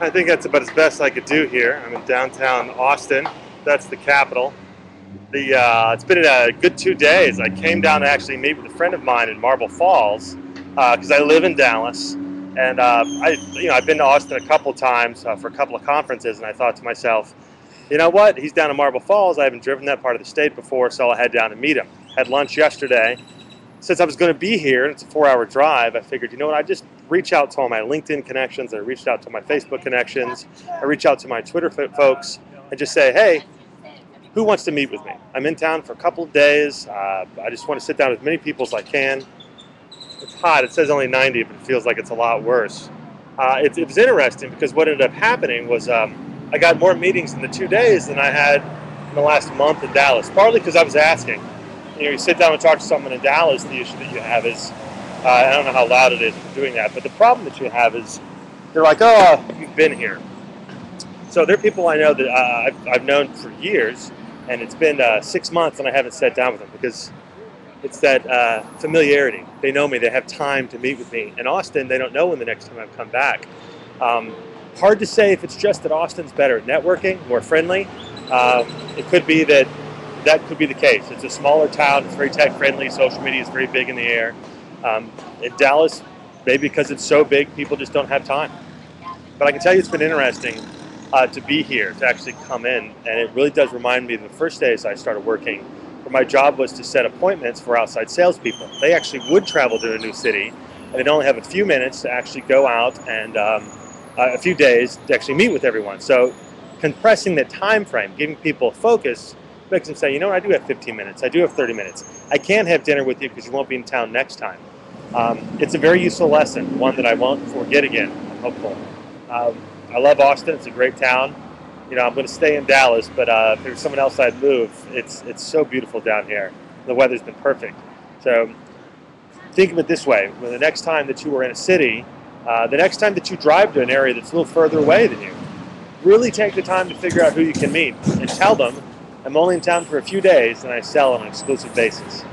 I think that's about as best I could do here. I'm in downtown Austin. That's the capital. It's been a good 2 days. I came down to actually meet with a friend of mine in Marble Falls because I live in Dallas, and I've been to Austin a couple times for a couple of conferences, and I thought to myself, you know what? He's down in Marble Falls. I haven't driven that part of the state before, so I'll head down and meet him. Had lunch yesterday. Since I was going to be here, and it's a 4-hour drive, I figured, you know what? I just reach out to all my LinkedIn connections. I reached out to my Facebook connections. I reach out to my Twitter folks and just say, hey, who wants to meet with me? I'm in town for a couple of days. I just want to sit down with as many people as I can. It's hot. It says only 90, but it feels like it's a lot worse. It was interesting because what ended up happening was I got more meetings in the 2 days than I had in the last month in Dallas, partly because I was asking. You sit down and talk to someone in Dallas, the issue that you have is, I don't know how loud it is for doing that, but the problem that you have is, they're like, oh, you've been here. So there are people I know that I've known for years, and it's been 6 months and I haven't sat down with them because it's that familiarity. They know me, they have time to meet with me. In Austin, they don't know when the next time I've come back. Hard to say if it's just that Austin's better at networking, more friendly. It could be that could be the case. It's a smaller town, it's very tech friendly, social media is very big in the air. In Dallas, maybe because it's so big, people just don't have time. But I can tell you it's been interesting to be here, to actually come in, and it really does remind me of the first days I started working, where my job was to set appointments for outside salespeople. They actually would travel to a new city, and they'd only have a few minutes to actually go out and a few days to actually meet with everyone. So compressing the time frame, giving people focus, makes them say, you know what, I do have 15 minutes, I do have 30 minutes. I can't have dinner with you because you won't be in town next time. It's a very useful lesson, one that I won't forget again, I'm hopeful. I love Austin, it's a great town. You know, I'm going to stay in Dallas, but if there's someone else I'd move, it's so beautiful down here. The weather's been perfect. So think of it this way, when the next time that you are in a city, the next time that you drive to an area that's a little further away than you, really take the time to figure out who you can meet and tell them, I'm only in town for a few days and I sell on an exclusive basis.